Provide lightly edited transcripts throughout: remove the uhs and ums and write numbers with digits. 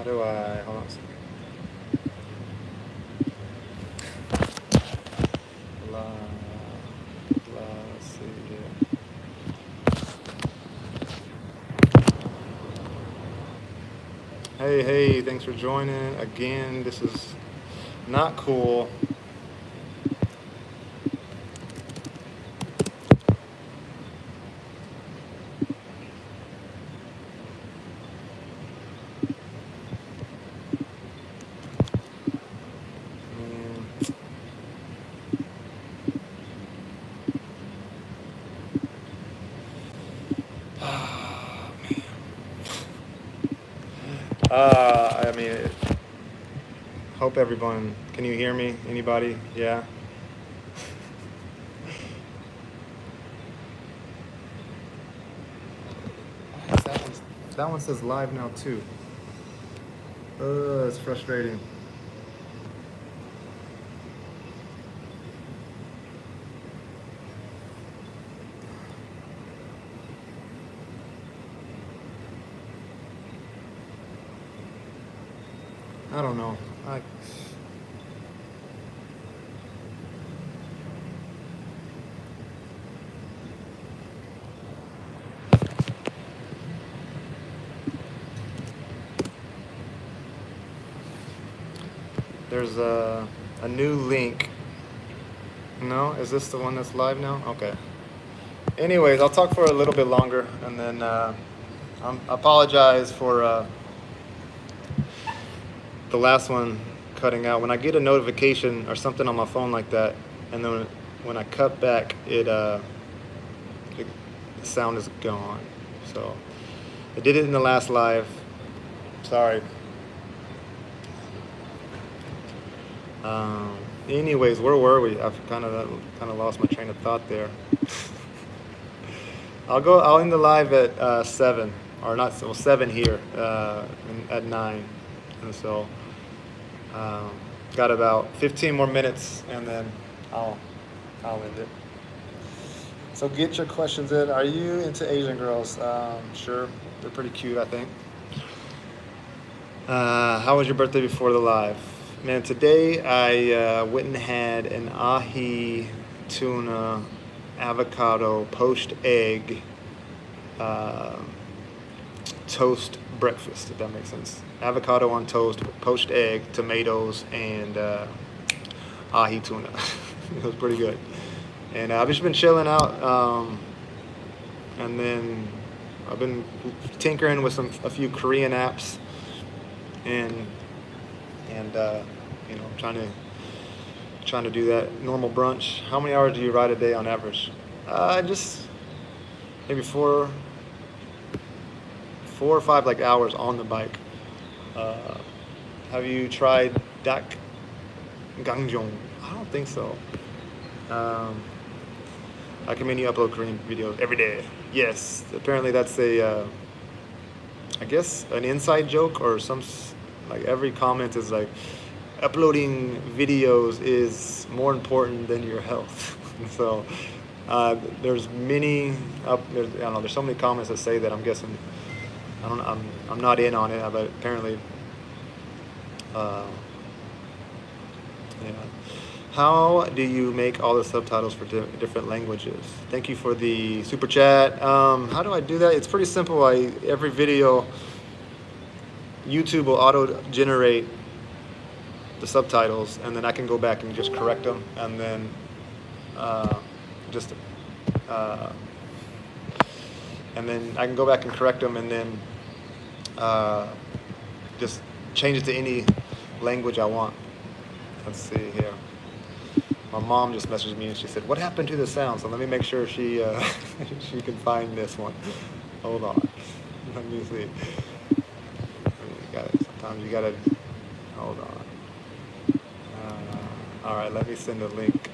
do I, hold on a second. Let's see here. Hey, thanks for joining. Again, this is not cool. I mean, hope everyone, can you hear me? Anybody? Yeah? That one says live now too. It's frustrating. I don't know. There's a new link. No? Is this the one that's live now? Okay. Anyways, I'll talk for a little bit longer, and then I apologize for the last one cutting out. When I get a notification or something on my phone like that, and then when I cut back, the sound is gone. So I did it in the last live. Sorry. Anyways, where were we? I've kind of lost my train of thought there. I'll end the live at 7, or not, well, 7 here, at 9, and so got about 15 more minutes, and then I'll end it. So get your questions in. Are you into Asian girls? Sure, they're pretty cute, I think. How was your birthday before the live? Man, today I went and had an ahi tuna avocado poached egg toast breakfast, if that makes sense. Avocado on toast, poached egg, tomatoes, and ahi tuna. It was pretty good. And I've just been chilling out, and then I've been tinkering with a few Korean apps, and you know, trying to do that normal brunch. How many hours do you ride a day on average? Just maybe four or five like hours on the bike. Have you tried dak gangjong? I don't think so. I recommend you upload Korean videos every day. Yes, apparently that's I guess an inside joke, or like every comment is like, uploading videos is more important than your health. So there's many I don't know, there's so many comments that say that. I'm guessing I'm not in on it, but apparently yeah. How do you make all the subtitles for different languages? Thank you for the super chat. How do I do that? It's pretty simple. Every video, YouTube will auto-generate the subtitles, and then I can go back and just correct them, and then and then I can go back and correct them, and then just change it to any language I want. Let's see here. My mom just messaged me and she said, "What happened to the sound?" So let me make sure she she can find this one. Hold on. Let me see. Sometimes you gotta hold on. All right, let me send a link.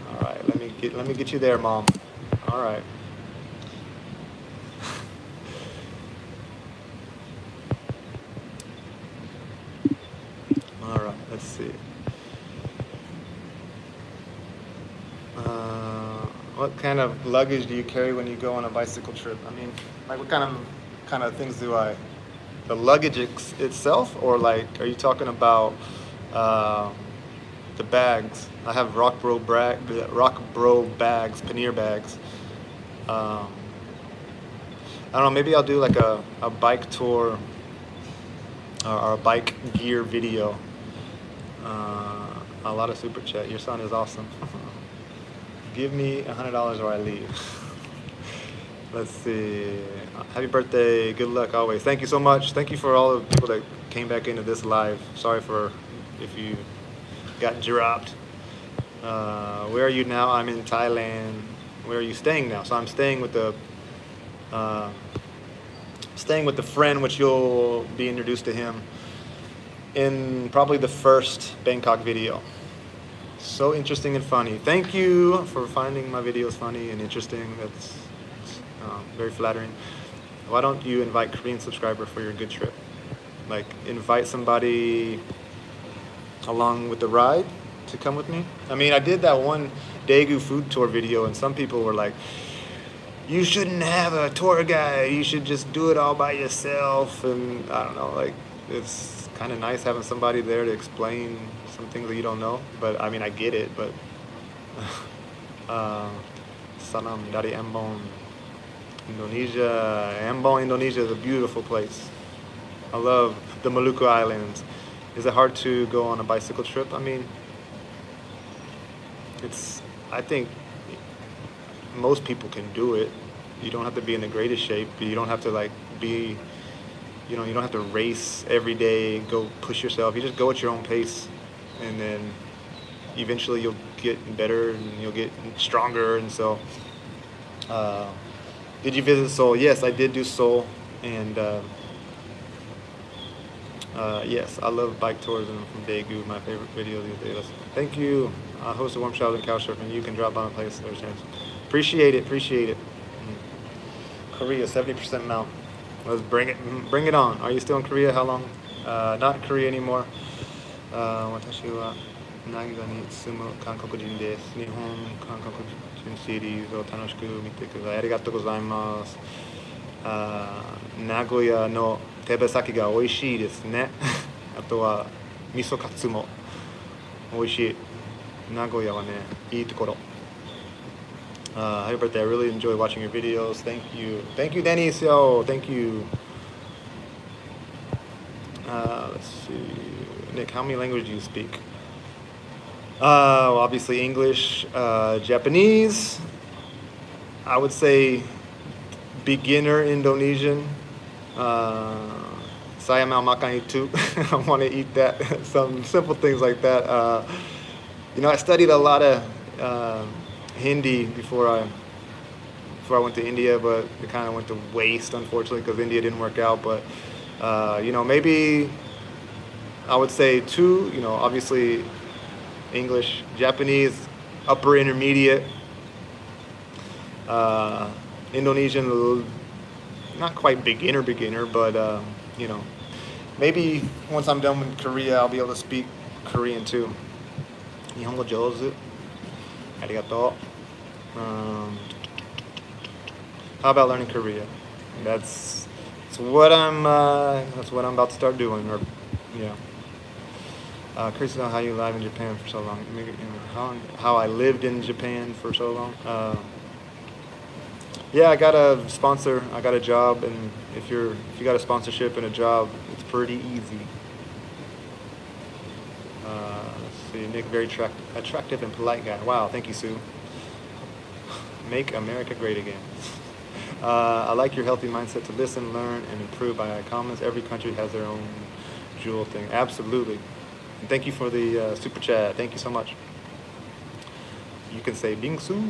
All right, let me get you there, Mom. All right. All right, let's see. What kind of luggage do you carry when you go on a bicycle trip? I mean, like what kind kind of things do I, the luggage itself, or like, are you talking about the bags? I have Rock Bro bags, pannier bags. Um, I don't know, maybe I'll do like a bike tour or a bike gear video. A lot of super chat. Your son is awesome. Give me $100 or I leave. Let's see. Happy birthday. Good luck always. Thank you so much. Thank you for all the people that came back into this live. Sorry for if you got dropped. Where are you now? I'm in Thailand. Where are you staying now? So I'm staying with the friend, which you'll be introduced to him in probably the first Bangkok video. So interesting and funny. Thank you for finding my videos funny and interesting. That's very flattering. Why don't you invite Korean subscriber for your good trip? Like invite somebody along with the ride to come with me. I mean, I did that one Daegu food tour video and some people were like, you shouldn't have a tour guide, you should just do it all by yourself. And I don't know, like it's kind of nice having somebody there to explain some things that you don't know. But I mean, I get it, but Salam dari Ambon, Indonesia. Ambon, Indonesia is a beautiful place. I love the Maluku Islands. Is it hard to go on a bicycle trip? I mean, I think most people can do it. You don't have to be in the greatest shape. You don't have to like be, you don't have to race every day, go push yourself. You just go at your own pace, and then eventually you'll get better and you'll get stronger. And so, did you visit Seoul? Yes, I did do Seoul, and yes, I love bike tours and from Daegu, my favorite video these days. Thank you. I host a warm shower and couch surfing. You can drop by my place. There's a chance. Appreciate it. Appreciate it. Korea, 70% now. Let's bring it on. Are you still in Korea? How long? Not in Korea anymore. 私は長野に住む韓国人です。日本韓国人シリーズを楽しく見てください。ありがとうございます。名古屋の手羽先が美味しいですね。あとは味噌カツも美味しい。名古屋はね、いいところ。Happy birthday. I really enjoy watching your videos. Thank you. Thank you, Dennis. Yo, thank you. Let's see. Nick, how many languages do you speak? Well, obviously English, Japanese. I would say beginner Indonesian. Saya mau makan itu. I want to eat that. Some simple things like that. I studied a lot of Hindi before I went to India, but it kind of went to waste, unfortunately, because India didn't work out. But maybe I would say two. Obviously English, Japanese, upper intermediate, Indonesian, not quite beginner, but maybe once I'm done with Korea, I'll be able to speak Korean too. Nihongo jouzu. Arigato. How about learning Korea? That's what I'm about to start doing. Or curious to know how you live in Japan for so long. How I lived in Japan for so long. Yeah, I got a sponsor. I got a job, and if you got a sponsorship and a job, it's pretty easy. Let's see, Nick, very attractive and polite guy. Wow, thank you, Sue. Make America great again. I like your healthy mindset to listen, learn, and improve by comments. Every country has their own jewel thing. Absolutely. And thank you for the super chat. Thank you so much. You can say Bingsu.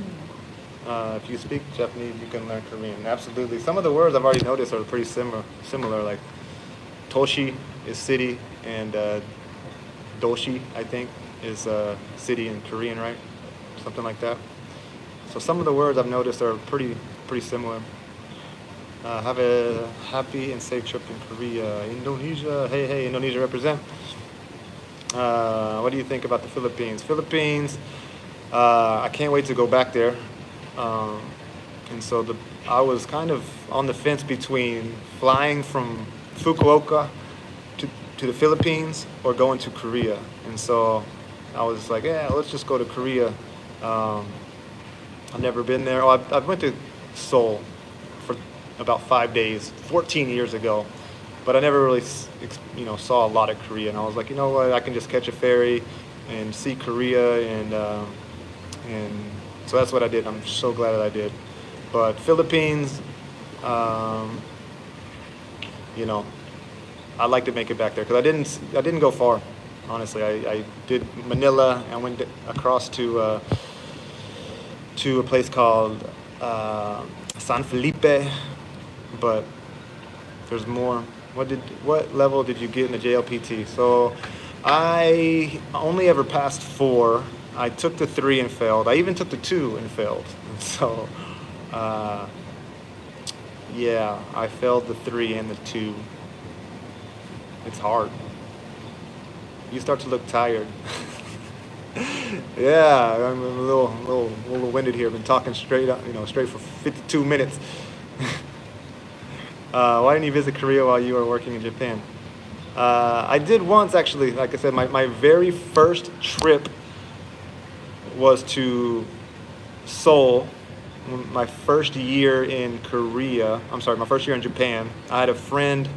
If you speak Japanese, you can learn Korean. Absolutely. Some of the words I've already noticed are pretty similar. Like Toshi is city, and Doshi, I think, is city in Korean, right? Something like that. So some of the words I've noticed are pretty similar. Have a happy and safe trip in Korea. Indonesia, hey, Indonesia represent. What do you think about the Philippines? Philippines, I can't wait to go back there. And so I was kind of on the fence between flying from Fukuoka to the Philippines or going to Korea. And so I was like, yeah, let's just go to Korea. I've never been there. Oh, I went to Seoul for about 5 days, 14 years ago, but I never really, saw a lot of Korea. And I was like, you know what, I can just catch a ferry and see Korea, and so that's what I did. I'm so glad that I did. But Philippines, you know, I'd like to make it back there because I didn't go far. Honestly, I did Manila. I went across to a place called San Felipe, but there's more. What level did you get in the JLPT? So I only ever passed 4. I took the 3 and failed. I even took the 2 and failed. So yeah, I failed the 3 and the 2. It's hard. You start to look tired. Yeah, I'm a little winded here. I've been talking straight for 52 minutes. Why didn't you visit Korea while you were working in Japan? I did once, actually. Like I said, my very first trip was to Seoul. My first year in Korea. I'm sorry, my first year in Japan. I had a friend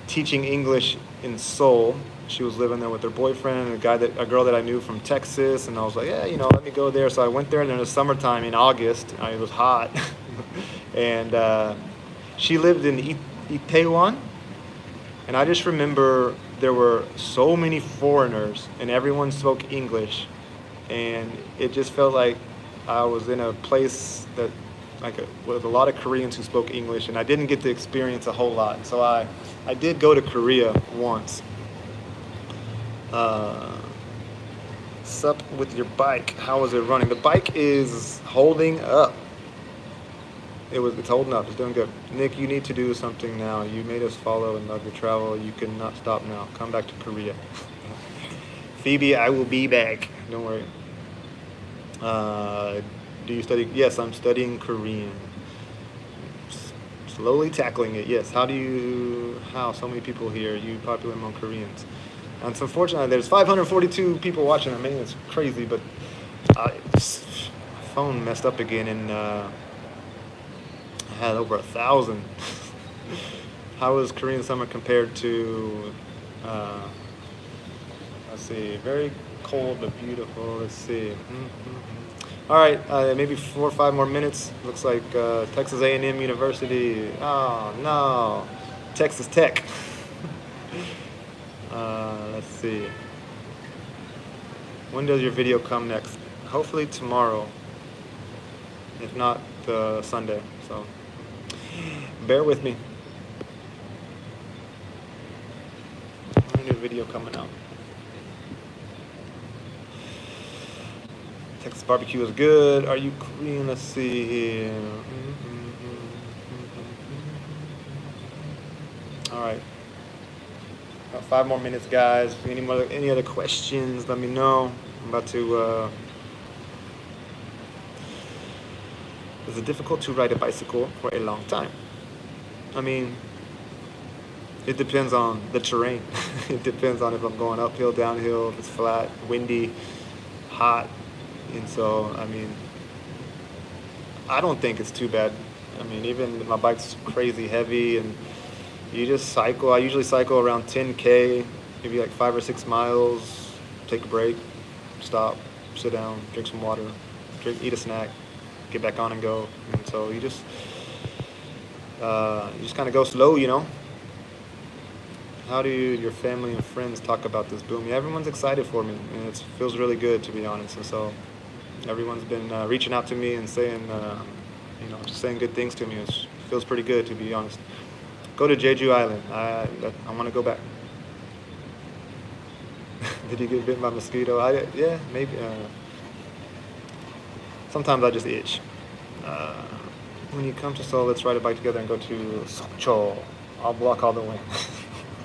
teaching English in Seoul. She was living there with her boyfriend and a girl that I knew from Texas, and I was like, yeah, let me go there. So I went there in the summertime in August. It was hot, and she lived in Itaewon, and I just remember there were so many foreigners, and everyone spoke English, and it just felt like I was in a place that with a lot of Koreans who spoke English, and I didn't get to experience a whole lot. So I did go to Korea once. Sup with your bike? How is it running? The bike is holding up. It's holding up. It's doing good. Nick, you need to do something now. You made us follow and love your travel. You cannot stop now. Come back to Korea. Phoebe, I will be back. Don't worry. Do you study? Yes, I'm studying Korean. Slowly tackling it. Yes. How so many people here? You popular among Koreans? And it's unfortunate there's 542 people watching. I mean, it's crazy, but my phone messed up again, and I had over 1,000. How is Korean summer compared to? Let's see. Very cold but beautiful. Let's see. All right, maybe 4 or 5 more minutes. Looks like Texas A&M University. Oh no, Texas Tech. Let's see. When does your video come next? Hopefully tomorrow. If not, Sunday. So bear with me. When new video coming out? Texas barbecue is good. Are you Korean? Let's see here. All right. About 5 more minutes, guys. Any other questions, let me know. I'm about to... Is it difficult to ride a bicycle for a long time? I mean, it depends on the terrain. It depends on if I'm going uphill, downhill, if it's flat, windy, hot. And so, I mean, I don't think it's too bad. I mean, even my bike's crazy heavy, and you just cycle. I usually cycle around 10K, maybe like 5 or 6 miles, take a break, stop, sit down, drink some water, eat a snack, get back on and go. And so you just kind of go slow, How do your family and friends talk about this boom? Yeah, everyone's excited for me, and it feels really good, to be honest. And so everyone's been reaching out to me and saying, just saying good things to me. It feels pretty good, to be honest. Go to Jeju Island. I want to go back. Did you get bitten by a mosquito? Yeah, maybe. Sometimes I just itch. When you come to Seoul, let's ride a bike together and go to Sokcho. I'll block all the wind.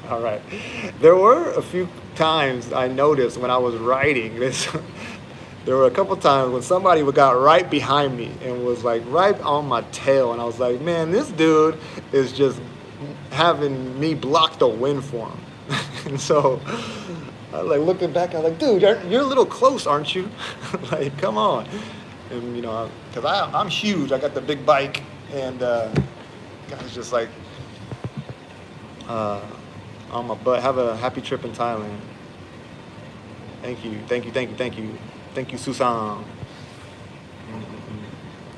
All right. There were a few times I noticed when I was riding this. there were a couple times when somebody got right behind me and was like right on my tail, and I was like, man, this dude is just having me block the wind for him. And so I was like looking back, I was like, dude, you're a little close, aren't you? Like, come on. And because I'm huge, I got the big bike, and guys just like on my butt. Have a happy trip in Thailand. Thank you, thank you, thank you, thank you, thank you, Susan.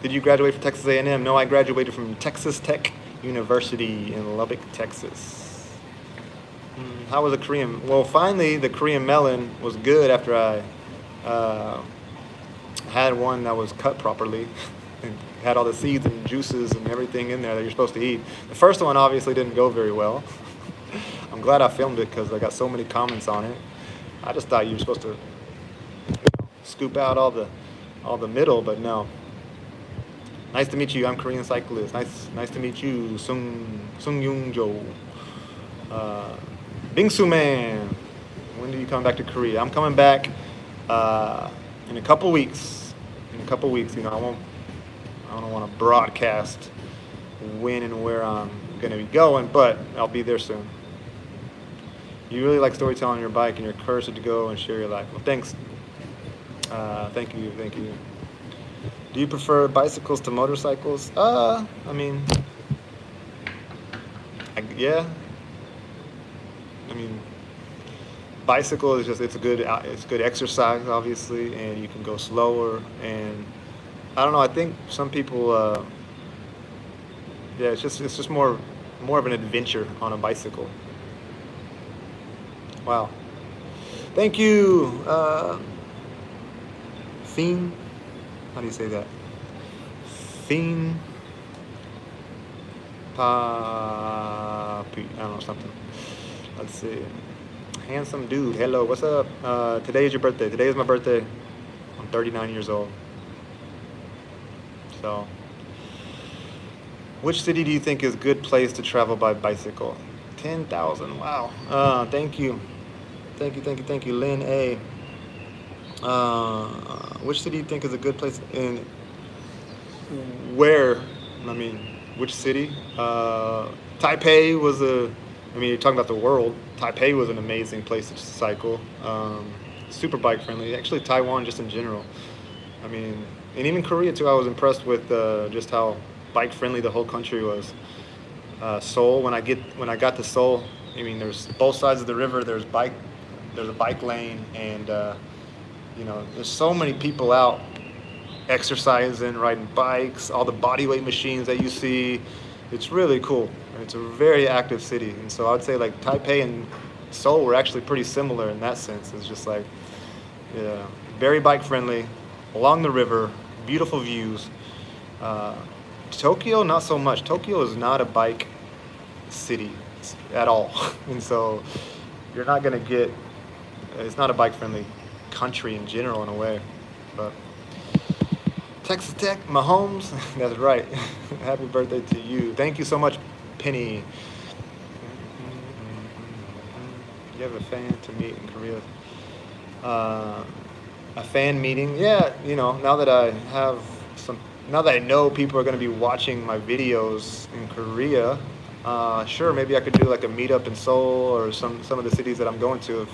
Did you graduate from Texas A&M? No, I graduated from Texas Tech University in Lubbock, Texas. How was the Korean? Well, finally, the Korean melon was good after I had one that was cut properly and had all the seeds and juices and everything in there that you're supposed to eat. The first one obviously didn't go very well. I'm glad I filmed it because I got so many comments on it. I just thought you were supposed to scoop out all the middle, but no. Nice to meet you. I'm Korean cyclist. Nice to meet you, Sung Young Jo. Bingsu Man. When do you come back to Korea? I'm coming back in a couple weeks. In a couple weeks, I don't want to broadcast when and where I'm going to be going, but I'll be there soon. You really like storytelling on your bike, and you're cursed to go and share your life. Well, thanks. Thank you. Do you prefer bicycles to motorcycles? Yeah. Bicycle is just it's good exercise, obviously, and you can go slower. And I don't know. I think some people, it's just more of an adventure on a bicycle. Wow. Thank you, Fiend. How do you say that? Fiend. Papi. I don't know, something. Let's see. Handsome dude. Hello, what's up? Today is your birthday. Today is my birthday. I'm 39 years old. So, which city do you think is a good place to travel by bicycle? 10,000. Wow. Thank you. Thank you, Lynn A. Which city do you think is a good place? In where? Which city? Taipei was you're talking about the world. Taipei was an amazing place to cycle. Super bike friendly. Actually, Taiwan just in general. And even Korea too. I was impressed with just how bike friendly the whole country was. Seoul. When I got to Seoul, there's both sides of the river. There's a bike lane, and there's so many people out exercising, riding bikes, all the bodyweight machines that you see. It's really cool. It's a very active city, and so I'd say like Taipei and Seoul were actually pretty similar in that sense. It's just like, very bike friendly, along the river, beautiful views. Tokyo, not so much. Tokyo is not a bike city at all, and so you're not gonna get. It's not a bike friendly country in general in a way, but Texas Tech, Mahomes, that's right. Happy birthday to you. Thank you so much, Penny. You have a fan to meet in Korea. A fan meeting, yeah. Now that I know people are going to be watching my videos in Korea, sure, maybe I could do like a meetup in Seoul or some of the cities that I'm going to if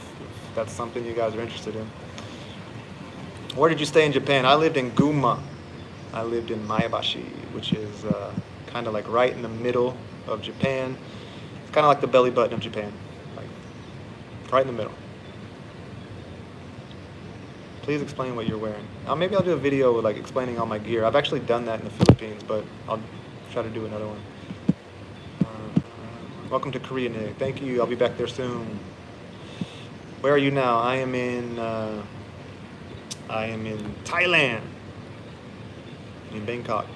that's something you guys are interested in. Where did you stay in Japan? I lived in Gunma. I lived in Maebashi, which is kind of like right in the middle of Japan. It's kind of like the belly button of Japan, like right in the middle. Please explain what you're wearing. Maybe I'll do a video with like explaining all my gear. I've actually done that in the Philippines, but I'll try to do another one. Welcome to Korea, Nick. Thank you. I'll be back there soon. Where are you now? I am in Thailand, in Bangkok.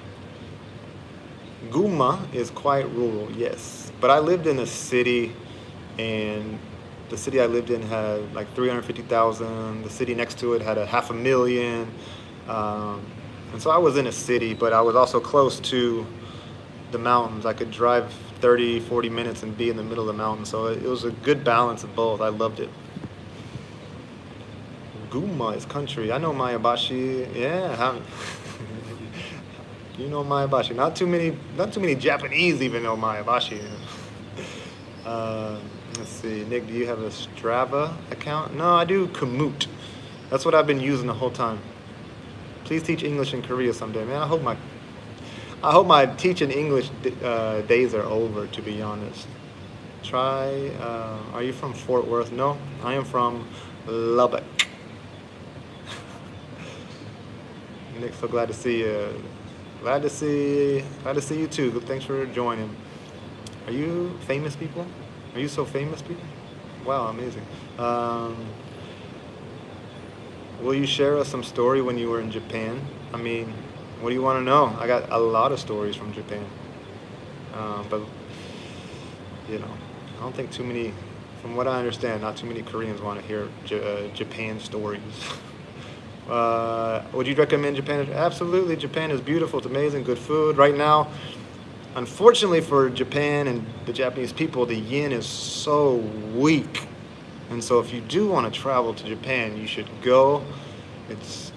Gunma is quite rural, yes, but I lived in a city, and the city I lived in had like 350,000. The city next to it had 500,000, and so I was in a city, but I was also close to the mountains. I could drive 30-40 minutes and be in the middle of the mountains, so it was a good balance of both. I loved it. Gunma is country. I know Mayabashi. Yeah, you know Mayabashi. Not too many Japanese even know Mayabashi. Let's see, Nick, do you have a Strava account? No, I do Komoot. That's what I've been using the whole time. Please teach English in Korea someday, man. I hope my teaching English days are over. To be honest, try. Are you from Fort Worth? No, I am from Lubbock. Nick, so glad to see you. Glad to see you too. Thanks for joining. Are you famous people? Are you so famous people? Wow, amazing. Will you share us some story when you were in Japan? I mean, what do you want to know? I got a lot of stories from Japan. But, you know, I don't think too many, from what I understand, not too many Koreans want to hear Japan stories. Would you recommend Japan? Absolutely. Japan is beautiful. It's amazing. Good food. Right now, unfortunately for Japan and the Japanese people, the yen is so weak. And so if you do want to travel to Japan, you should go. It's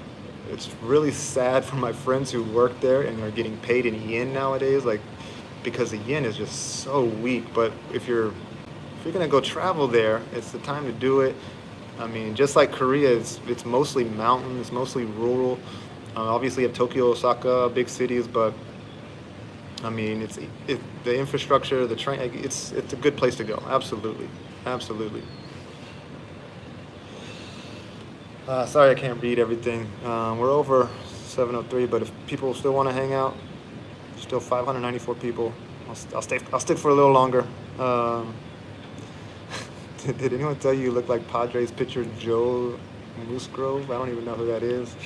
really sad for my friends who work there and are getting paid in yen nowadays, like, because the yen is just so weak. But if you're gonna go travel there, it's the time to do it. I mean, just like Korea, it's mostly mountain, it's mostly rural. Obviously, you have Tokyo, Osaka, big cities, but I mean, the infrastructure, the train, it's a good place to go. Absolutely, absolutely. Sorry I can't read everything. We're over 7:03, but if people still want to hang out, still 594 people. I'll stick for a little longer. Did anyone tell you look like Padres pitcher Joe Musgrove? I don't even know who that is.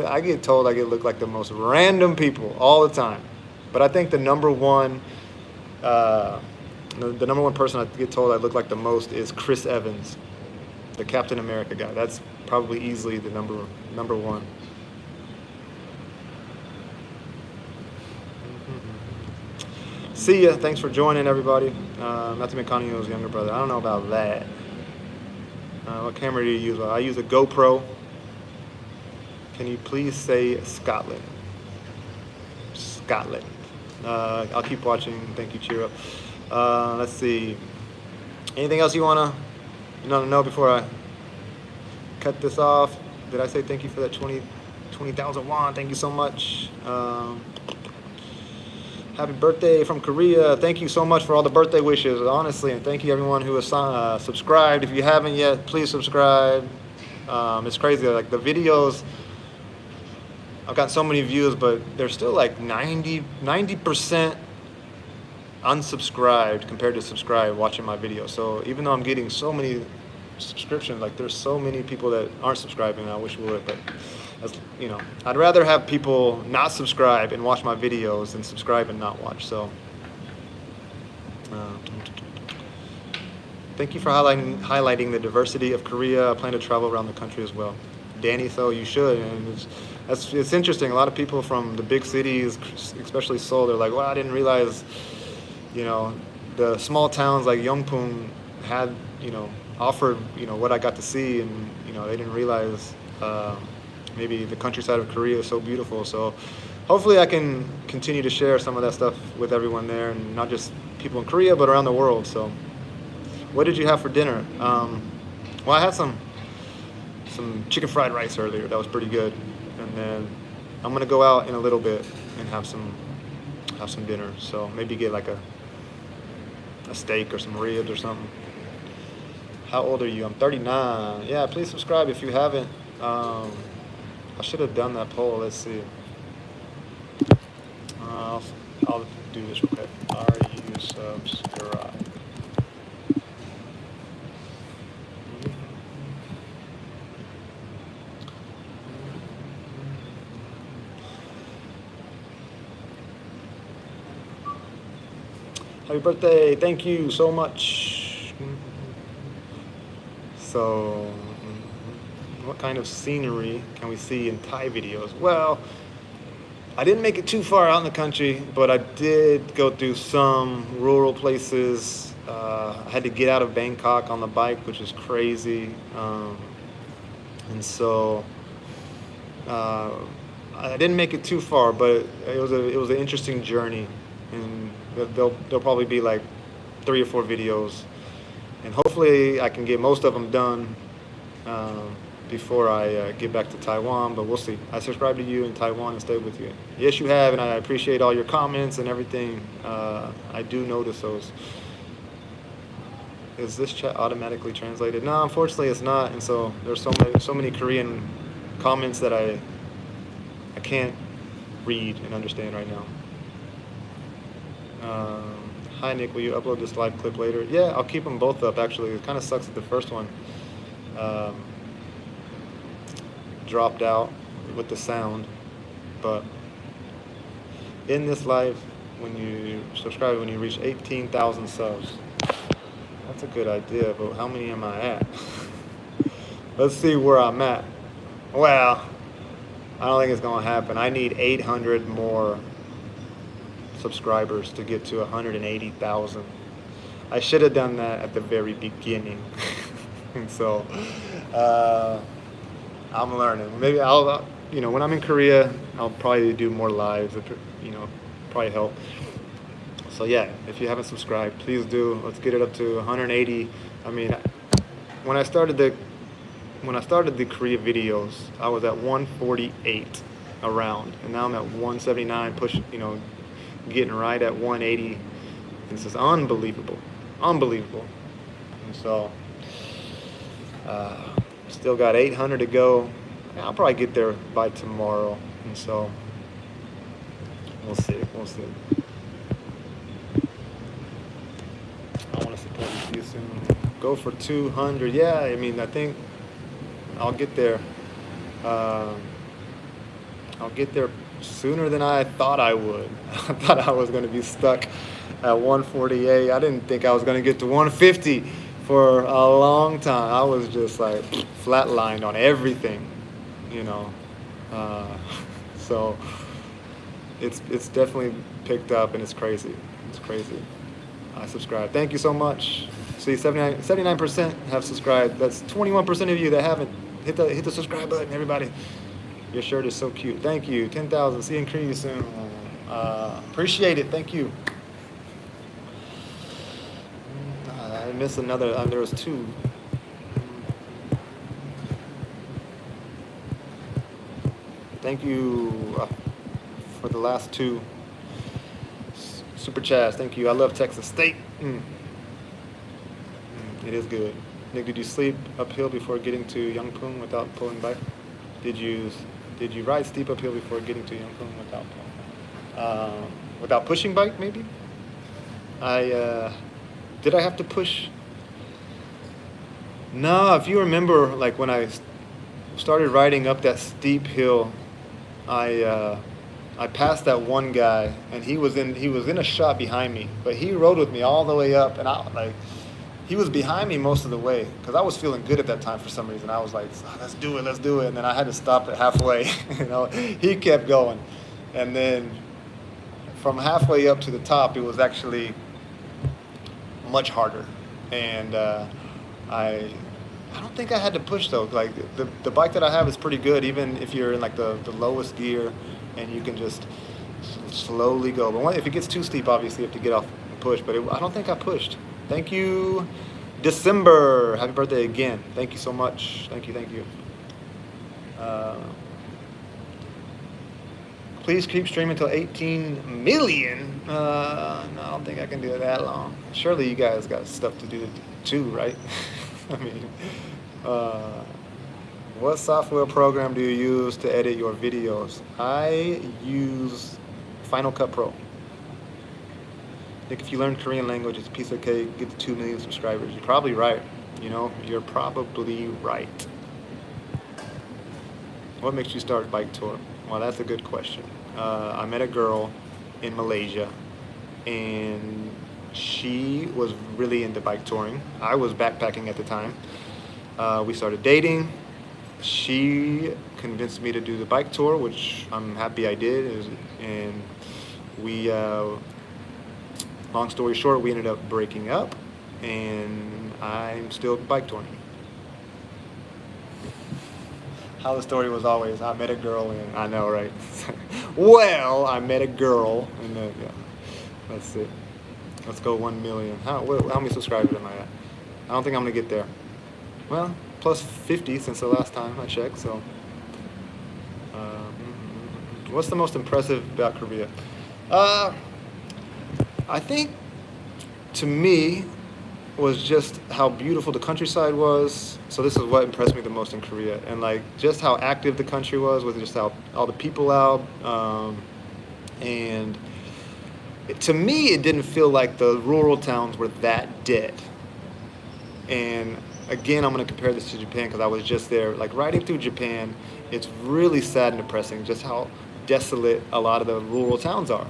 I get told I look like the most random people all the time. But I think the number one person I get told I look like the most is Chris Evans, the Captain America guy. That's probably easily the number one. See ya. Thanks for joining, everybody. Matthew McConaughey's younger brother. I don't know about that. What camera do you use? I use a GoPro. Can you please say Scotland? Scotland. I'll keep watching. Thank you. Cheer up. Let's see. Anything else you want to know before I cut this off? Did I say thank you for that 20,000 won? Thank you so much. Happy birthday from Korea. Thank you so much for all the birthday wishes, honestly. And thank you everyone who has subscribed. If you haven't yet, please subscribe. It's crazy. Like the videos, I've got so many views, but they're still like 90% unsubscribed compared to subscribed watching my videos. So even though I'm getting so many subscriptions, like there's so many people that aren't subscribing. I wish would, but you know, I'd rather have people not subscribe and watch my videos than subscribe and not watch. So thank you for highlighting the diversity of Korea. I plan to travel around the country as well. Danny, so you should. And it's interesting. A lot of people from the big cities, especially Seoul, they're like, well, I didn't realize, you know, the small towns like Yeongpung had, you know, offered, you know, what I got to see, and, you know, they didn't realize maybe the countryside of Korea is so beautiful. So hopefully I can continue to share some of that stuff with everyone there, and not just people in Korea, but around the world. So what did you have for dinner? Well, I had some chicken fried rice earlier. That was pretty good. And then I'm gonna go out in a little bit and have some dinner. So maybe get like a steak or some ribs or something. How old are you? I'm 39. Yeah, please subscribe if you haven't. I should have done that poll. Let's see. I'll do this real quick. Are you subscribed? Happy birthday. Thank you so much. So, what kind of scenery can we see in Thai videos? Well, I didn't make it too far out in the country, but I did go through some rural places. I had to get out of Bangkok on the bike, which is crazy. And so uh, I didn't make it too far, but it was an interesting journey, and there'll probably be like 3 or 4 videos, and hopefully I can get most of them done um, before I get back to Taiwan. But we'll see. I subscribe to you in Taiwan and stay with you. Yes, you have, and I appreciate all your comments and everything. I do notice those. Is this chat automatically translated? No, unfortunately it's not. And so there's so many Korean comments that I can't read and understand right now. Hi Nick, will you upload this live clip later? Yeah, I'll keep them both up actually. It kind of sucks that the first one dropped out with the sound, but in this live, when you subscribe, when you reach 18,000 subs, that's a good idea, but how many am I at? Let's see where I'm at. Well, I don't think it's gonna happen. I need 800 more subscribers to get to 180,000. I should have done that at the very beginning. And so I'm learning. Maybe I'll, when I'm in Korea, I'll probably do more lives. Probably help. So yeah, if you haven't subscribed, please do. Let's get it up to 180. I mean, when I started the Korea videos, I was at 148 around, and now I'm at 179, getting right at 180. This is unbelievable. And so still got 800 to go. I'll probably get there by tomorrow, and so we'll see. I want to support you soon. Go for 200. Yeah, I mean, I think I'll get there. I'll get there sooner than I thought I would. I thought I was going to be stuck at 148. I didn't think I was going to get to 150 for a long time. I was just like flatlined on everything, So it's definitely picked up, and it's crazy. I subscribe. Thank you so much. See, 79% have subscribed. That's 21% of you that haven't. Hit the subscribe button, everybody. Your shirt is so cute. Thank you. 10,000. See you in Korea soon. Appreciate it. Thank you. I missed another. There was 2. Thank you for the last 2 super chats. Thank you. I love Texas State. It is good. Nick, did you sleep uphill before getting to Yangpung without pulling bike? Did you ride steep uphill before getting to Yangpung without pushing bike? Maybe. Did I have to push? No. If you remember, like when I started riding up that steep hill, I passed that one guy, and he was in a shot behind me, but he rode with me all the way up, and he was behind me most of the way because I was feeling good at that time for some reason. I was like, let's do it, and then I had to stop at halfway. He kept going, and then from halfway up to the top, it was actually much harder, and I don't think I had to push though. Like the bike that I have is pretty good, even if you're in like the lowest gear, and you can just slowly go. But if it gets too steep, obviously you have to get off and push. But I don't think I pushed. Thank you, December. Happy birthday again. Thank you so much. Thank you. Please keep streaming until 18 million. No, I don't think I can do it that long. Surely you guys got stuff to do too, right? I mean, what software program do you use to edit your videos? I use Final Cut Pro. Nick, if you learn Korean language, it's a piece of cake. Get to 2 million subscribers. You're probably right. You're probably right. What makes you start bike tour? Well, that's a good question. I met a girl in Malaysia, and she was really into bike touring. I was backpacking at the time. We started dating. She convinced me to do the bike tour, which I'm happy I did. And we, long story short, we ended up breaking up, and I'm still bike touring. how the story was always, I met a girl and I know, right? Well, I met a girl and then, yeah, that's it. Let's go 1 million. How many subscribers am I at? I don't think I'm gonna get there. Well, plus 50 since the last time I checked, so. What's the most impressive about Korea? I think, to me, was just how beautiful the countryside was. So this is what impressed me the most in Korea, and like just how active the country was with just how all the people out, and to me it didn't feel like the rural towns were that dead. And again, I'm going to compare this to Japan because I was just there. Like riding through Japan, it's really sad and depressing just how desolate a lot of the rural towns are.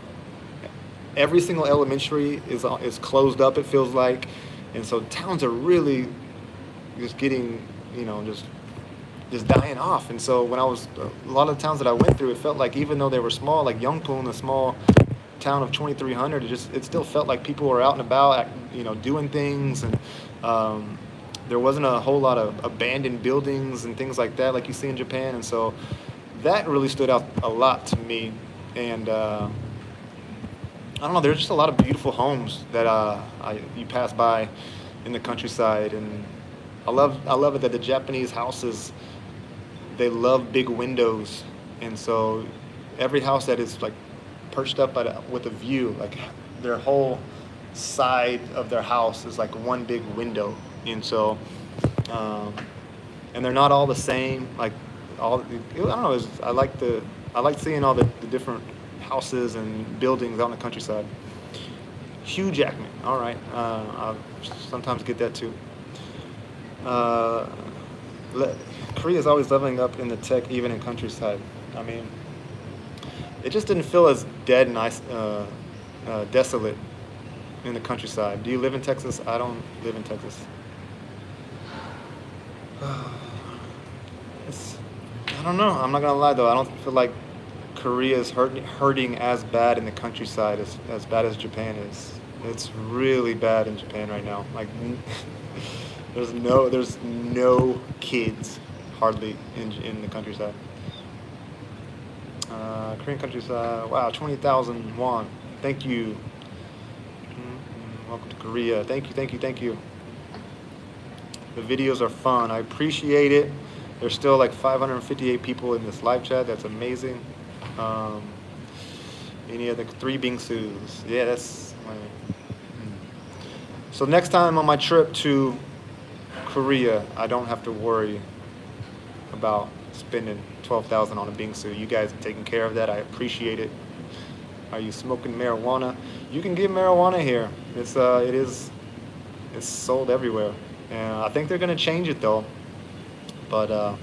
Every single elementary is closed up, it feels like, and so towns are really just getting, just dying off. And so when I was a lot of the towns that I went through, it felt like even though they were small, like Yongpyeong, a small town of 2,300, it still felt like people were out and about, doing things, and there wasn't a whole lot of abandoned buildings and things like that like you see in Japan. And so that really stood out a lot to me. And I don't know, there's just a lot of beautiful homes that you pass by in the countryside. And I love it that the Japanese houses, they love big windows. And so every house that is like perched up with a view, like their whole side of their house is like one big window. And so and they're not all the same, like I don't know, I like seeing all the different houses and buildings out in the countryside. Hugh Jackman, all right, I sometimes get that too. Korea is always leveling up in the tech, even in countryside. I mean, it just didn't feel as dead and desolate in the countryside. Do you live in Texas? I don't live in Texas. I don't know. I'm not gonna lie though. I don't feel like Korea is hurting as bad in the countryside as bad as Japan is. It's really bad in Japan right now. Like there's no kids hardly in the countryside. Korean countryside. Wow, 20,000 won. Thank you. Welcome to Korea. Thank you. The videos are fun. I appreciate it. There's still like 558 people in this live chat. That's amazing. Any other 3 bingsus? Yeah, that's. So next time on my trip to Korea, I don't have to worry about spending 12,000 on a bingsu. You guys are taking care of that. I appreciate it. Are you smoking marijuana? You can get marijuana here. It's sold everywhere. And I think they're gonna change it though. But I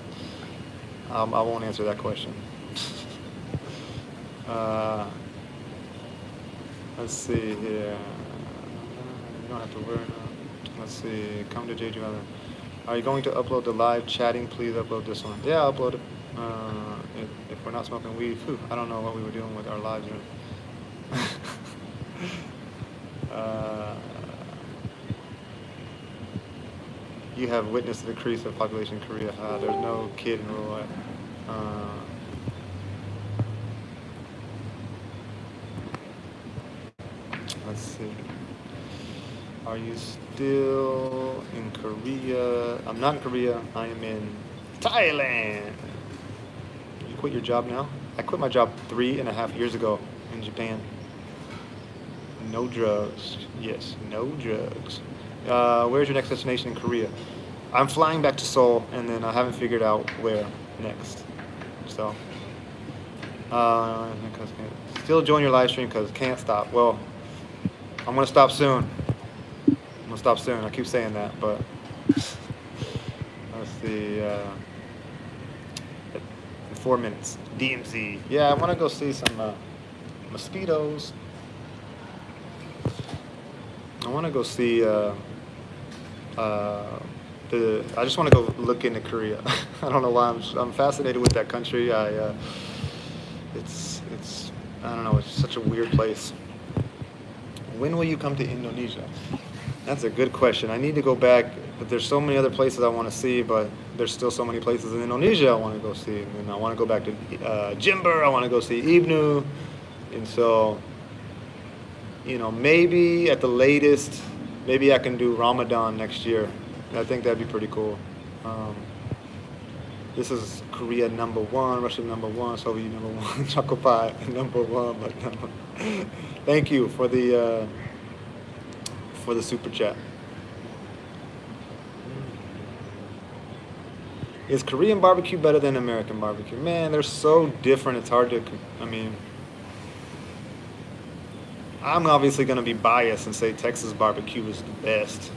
won't answer that question. Let's see here. You don't have to worry. Let's see. Come to Jeju Island. Are you going to upload the live chatting? Please upload this one. Yeah, I'll upload it. If we're not smoking weed, I don't know what we were doing with our lives. You have witnessed the decrease of population in Korea. There's no kid in rural life. Let's see. Are you still in Korea? I'm not in Korea. I am in Thailand. You quit your job now? I quit my job 3.5 years ago in Japan. No drugs. Yes, no drugs. Where's your next destination in Korea? I'm flying back to Seoul, and then I haven't figured out where next. So, still join your live stream because can't stop. Well, I'm gonna stop soon. I keep saying that, but let's see. In 4 minutes. DMZ. Yeah, I want to go see some mosquitoes. I want to go see. I just want to go look into Korea. I don't know why I'm fascinated with that country. It's I don't know. It's such a weird place. When will you come to Indonesia? That's a good question. I need to go back, but there's so many other places I want to see. But there's still so many places in Indonesia I want to go see, and I want to go back to Jimber. I want to go see Ibnu, and so maybe at the latest, maybe I can do Ramadan next year. I think that'd be pretty cool. Um, this is Korea #1, Russia #1, Soviet #1, Choco Pie #1. But thank you for the super chat. Is Korean barbecue better than American barbecue? Man, they're so different. It's hard to. I mean, I'm obviously going to be biased and say Texas barbecue is the best.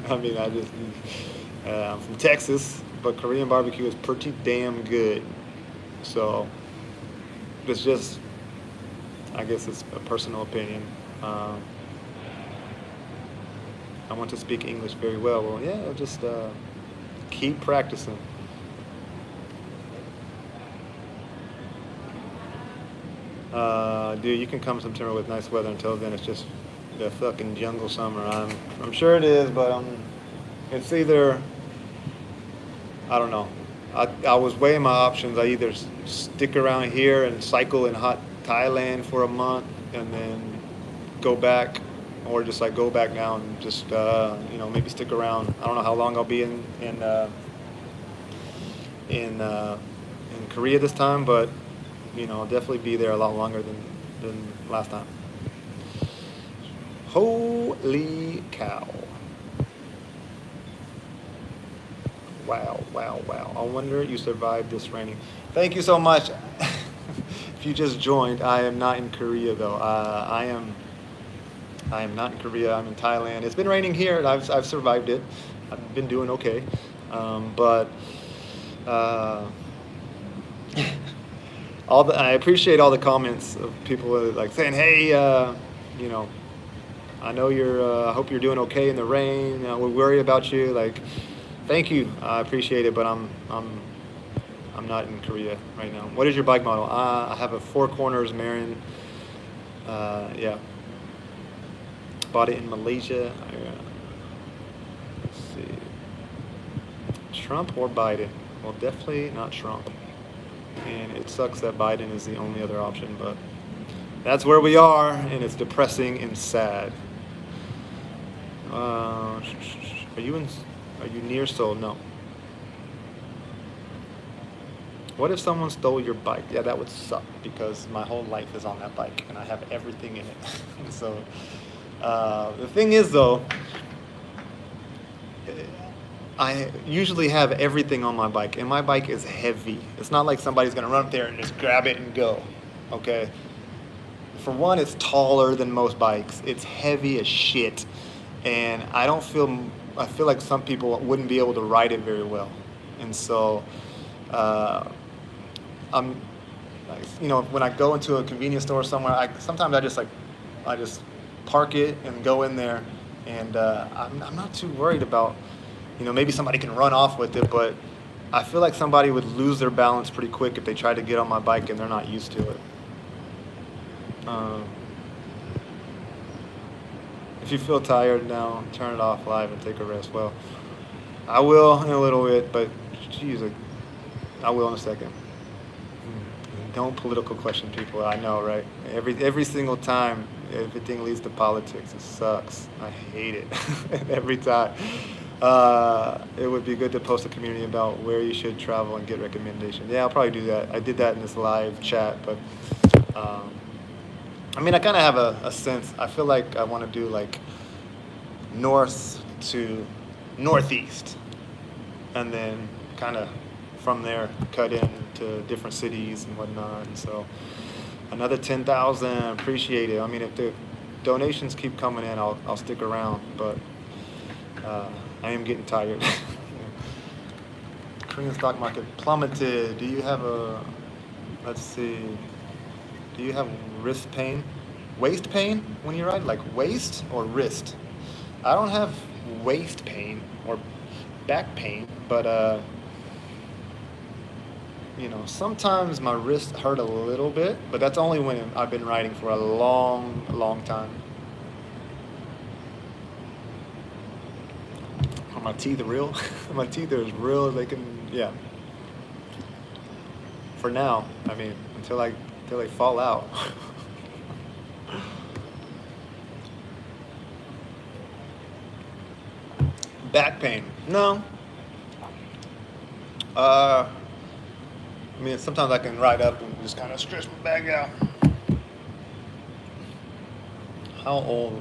I mean, I'm from Texas, but Korean barbecue is pretty damn good. So it's just, I guess it's a personal opinion. I want to speak English very well. Well, yeah, just keep practicing. Dude, you can come September with nice weather. Until then, it's just the fucking jungle summer. I'm sure it is, but it's either, I don't know. I was weighing my options. I either stick around here and cycle in hot Thailand for a month and then go back, or just like go back now and just maybe stick around. I don't know how long I'll be in Korea this time, but I'll definitely be there a lot longer than last time. Holy cow. Wow. I wonder you survived this raining. Thank you so much. If you just joined, I am not in Korea though. I am not in Korea. I'm in Thailand. It's been raining here, and I've survived it. I've been doing okay. But I appreciate all the comments of people like saying, "Hey, I know I hope you're doing okay in the rain. We worry about you." Like, thank you. I appreciate it, but I'm not in Korea right now. What is your bike model? I have a Four Corners Marin. Yeah. Bought it in Malaysia. Let's see. Trump or Biden? Well, definitely not Trump. And it sucks that Biden is the only other option, but that's where we are, and it's depressing and sad. Are you near Seoul? No. What if someone stole your bike? Yeah, that would suck because my whole life is on that bike and I have everything in it. So the thing is though, I usually have everything on my bike, and my bike is heavy. It's not like somebody's gonna run up there and just grab it and go, okay? For one, it's taller than most bikes. It's heavy as shit, and I feel like some people wouldn't be able to ride it very well. And so, when I go into a convenience store somewhere, sometimes I just park it and go in there, and I'm not too worried about, maybe somebody can run off with it, but I feel like somebody would lose their balance pretty quick if they try to get on my bike and they're not used to it. If you feel tired now, turn it off live and take a rest. Well, I will in a little bit, but geez, I will in a second. Don't political question people. I know, right? Every single time, everything leads to politics. It sucks. I hate it every time. It would be good to post a community about where you should travel and get recommendations. Yeah, I'll probably do that. I did that in this live chat, but I kind of have a sense. I feel like I want to do like north to northeast, and then kind of from there cut into different cities and whatnot. And so another 10,000, appreciate it. If the donations keep coming in, I'll stick around, but I am getting tired. Korean stock market plummeted. Do you have do you have wrist pain? Waist pain when you ride? Like waist or wrist? I don't have waist pain or back pain, but sometimes my wrists hurt a little bit, but that's only when I've been riding for a long time. Are my teeth real? My teeth are as real as they can. Yeah. For now, I mean, until they fall out. Back pain? No. Uh, I mean, sometimes I can ride up and just kind of stretch my back out. How old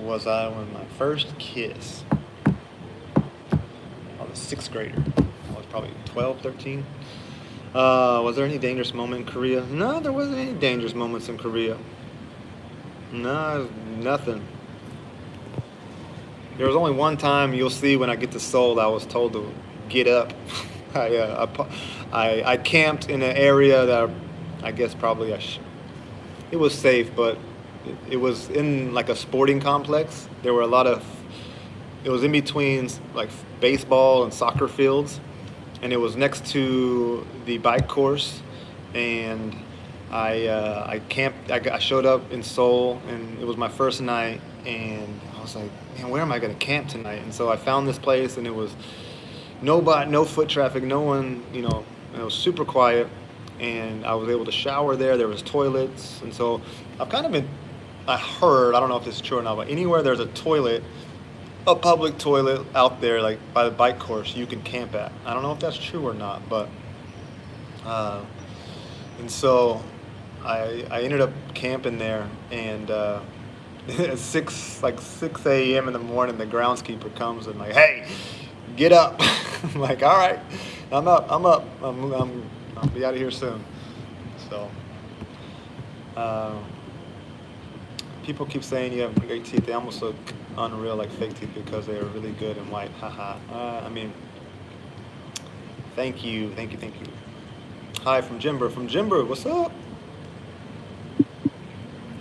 was I when my first kiss? I was a sixth grader. I was probably 12, 13. Was there any dangerous moment in Korea? No, there wasn't any dangerous moments in Korea. No, nothing. There was only one time you'll see when I get to Seoul, I was told to get up. I camped in an area that I guess probably it was safe, but it was in like a sporting complex. There were a lot of, it was in between like baseball and soccer fields, and it was next to the bike course. And I camped. I showed up in Seoul, and it was my first night, and I was like, man, where am I gonna camp tonight? And so I found this place, and it was nobody, no foot traffic, no one, it was super quiet, and I was able to shower there. There was toilets, and so I've kind of been, I heard, I don't know if this is true or not, but anywhere there's a toilet, a public toilet out there, like by the bike course, you can camp at. I don't know if that's true or not, but, and so I ended up camping there, and at 6 a.m. in the morning, the groundskeeper comes and like, hey, get up. I'm like, all right, I'm up. I'll be out of here soon. So, people keep saying you have great teeth. They almost look unreal like fake teeth because they are really good and white. Haha. I mean, thank you. Hi from Jimber. From Jimber, what's up?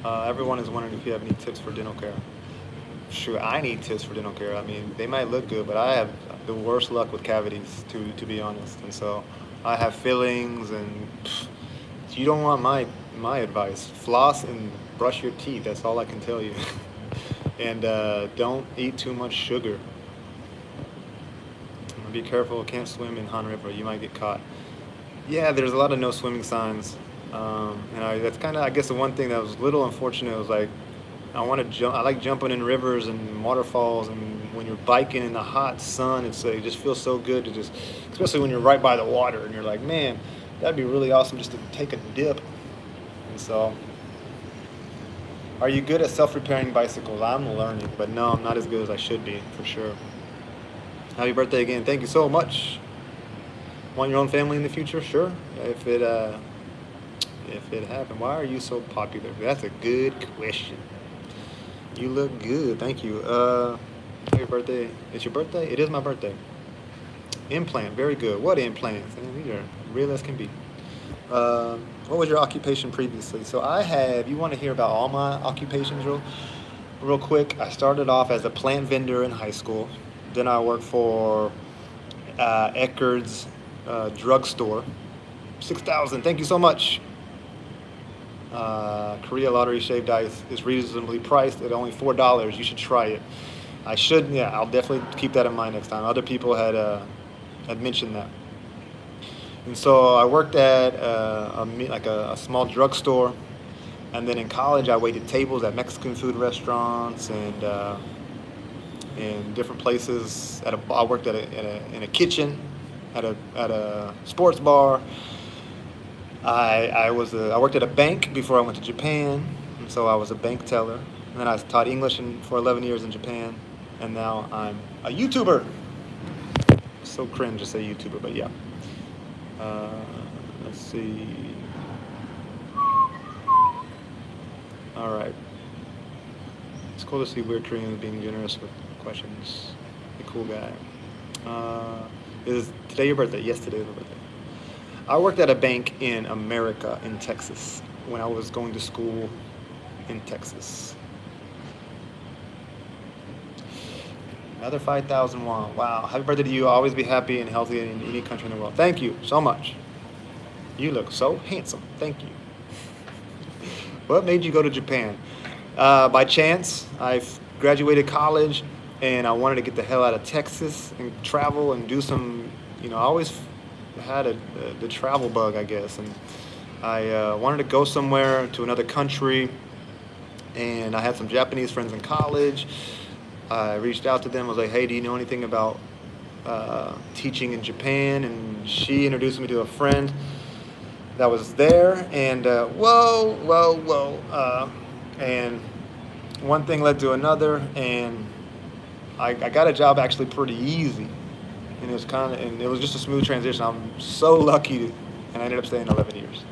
Everyone is wondering if you have any tips for dental care. Sure, I need tips for dental care. I mean, they might look good, but I have the worst luck with cavities, to be honest. And so I have fillings, and you don't want my advice. Floss and brush your teeth. That's all I can tell you. And don't eat too much sugar. Be careful. Can't swim in Han River. You might get caught. Yeah, there's a lot of no swimming signs. And that's kind of, I guess, the one thing that was a little unfortunate was like, I want to jump. I like jumping in rivers and waterfalls, and when you're biking in the hot sun, it just feels so good to just, especially when you're right by the water, and you're like, man, that'd be really awesome just to take a dip. And so, are you good at self-repairing bicycles? I'm learning, but no, I'm not as good as I should be, for sure. Happy birthday again. Thank you so much. Want your own family in the future? Sure. If it happened. Why are you so popular? That's a good question. You look good. Thank you. Happy birthday. It's your birthday? It is my birthday. Implant. Very good. What implants? These are real as can be. What was your occupation previously? So I have, you want to hear about all my occupations real quick? I started off as a plant vendor in high school. Then I worked for Eckerd's drugstore. 6,000. Thank you so much. Korea Lottery shaved ice is reasonably priced at only $4. You should try it. I'll definitely keep that in mind next time. Other people had mentioned that. And so I worked at a small drugstore, and then in college I waited tables at Mexican food restaurants and in different places. I worked in a kitchen, at a sports bar. I worked at a bank before I went to Japan, and so I was a bank teller. And then I taught English for 11 years in Japan, and now I'm a YouTuber. So cringe to say YouTuber, but yeah. Let's see. All right. It's cool to see weird Koreans being generous with questions. A cool guy. Is today your birthday? Yes, today is my birthday. I worked at a bank in America, in Texas, when I was going to school in Texas. Another 5,000 won. Wow. Happy birthday to you. Always be happy and healthy in any country in the world. Thank you so much. You look so handsome. Thank you. What made you go to Japan? By chance. I graduated college, and I wanted to get the hell out of Texas and travel and do some. I always had the travel bug, I guess, and I wanted to go somewhere to another country, and I had some Japanese friends in college. I reached out to them. I was like, "Hey, do you know anything about teaching in Japan?" And she introduced me to a friend that was there, and and one thing led to another, and I got a job actually pretty easy, and it was just a smooth transition. I'm so lucky, and I ended up staying 11 years.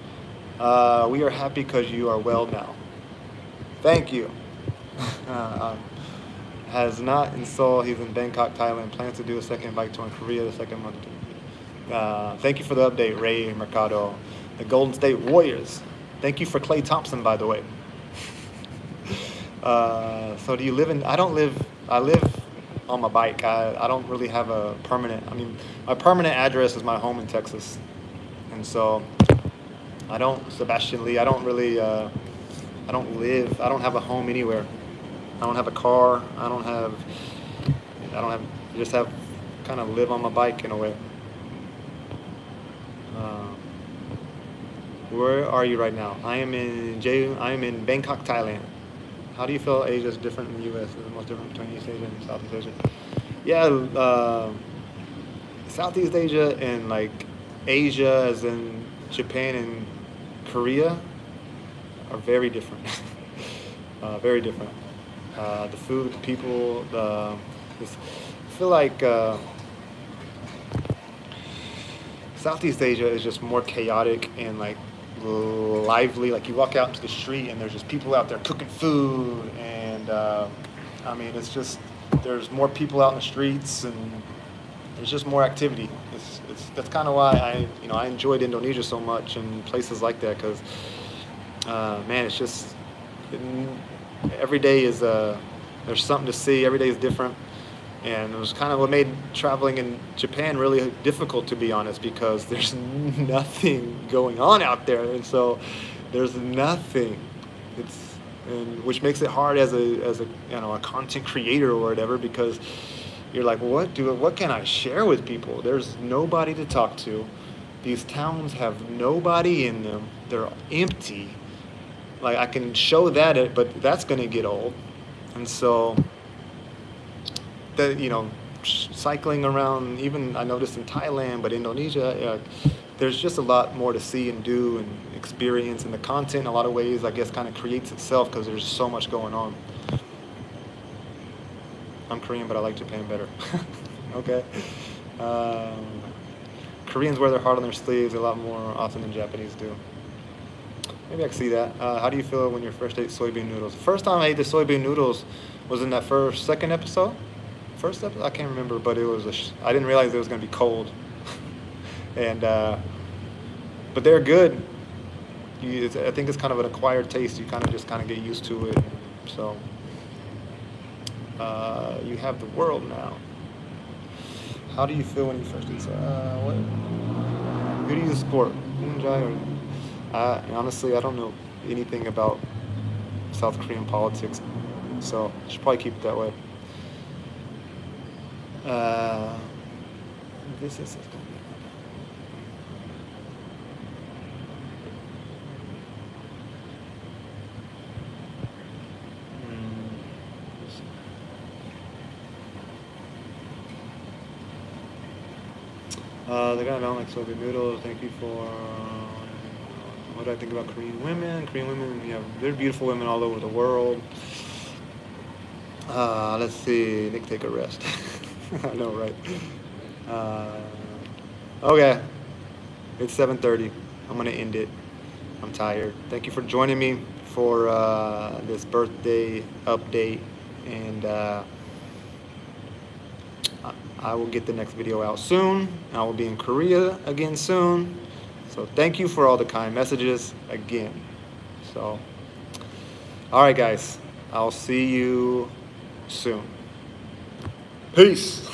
We are happy because you are well now. Thank you. uh, has not in Seoul. He's in Bangkok, Thailand. Plans to do a second bike tour in Korea the second month. Thank you for the update, Ray Mercado. The Golden State Warriors. Thank you for Klay Thompson, by the way. So do you live in? I live on my bike. I don't really have a permanent. I mean, my permanent address is my home in Texas, and so Sebastian Lee. I don't really. I don't live. I don't have a home anywhere. I don't have a car. I don't have. I just have kind of live on my bike in a way. Where are you right now? I am in Bangkok, Thailand. How do you feel Asia is different in the U.S.? Is it most different between East Asia and Southeast Asia? Yeah, Southeast Asia and like Asia, as in Japan and Korea, are very different. Very different. The food, the people, I feel like Southeast Asia is just more chaotic and like lively. Like you walk out into the street and there's just people out there cooking food, and I mean it's just there's more people out in the streets and there's just more activity. That's kind of why I enjoyed Indonesia so much and places like that, because man, it's just every day is there's something to see. Every day is different. And it was kind of what made traveling in Japan really difficult, to be honest, because there's nothing going on out there, and so there's nothing. Which makes it hard as a content creator or whatever, because you're like, what can I share with people? There's nobody to talk to. These towns have nobody in them. They're empty. Like I can show that, but that's gonna get old, and so. Cycling around, even I noticed in Thailand, but Indonesia, there's just a lot more to see and do and experience, and the content in a lot of ways, I guess, kind of creates itself because there's so much going on. I'm Korean, but I like Japan better. Okay. Koreans wear their heart on their sleeves a lot more often than Japanese do. Maybe I can see that. How do you feel when you first ate soybean noodles? The first time I ate the soybean noodles was in that second episode. First episode, I can't remember, but it was I didn't realize it was going to be cold, and but they're good. I think it's kind of an acquired taste. You kind of get used to it. So you have the world now. How do you feel when you first eat? What? Who do you support? Honestly, I don't know anything about South Korean politics, so I should probably keep it that way. This is the guy I don't like soybean noodles. Thank you for. What do I think about Korean women? Korean women, they're beautiful women all over the world. Let's see. Nick, take a rest. I know, right? Okay. It's 7:30. I'm gonna end it. I'm tired. Thank you for joining me for this birthday update, and I will get the next video out soon. I will be in Korea again soon. So thank you for all the kind messages again. So, all right, guys. I'll see you soon. Peace.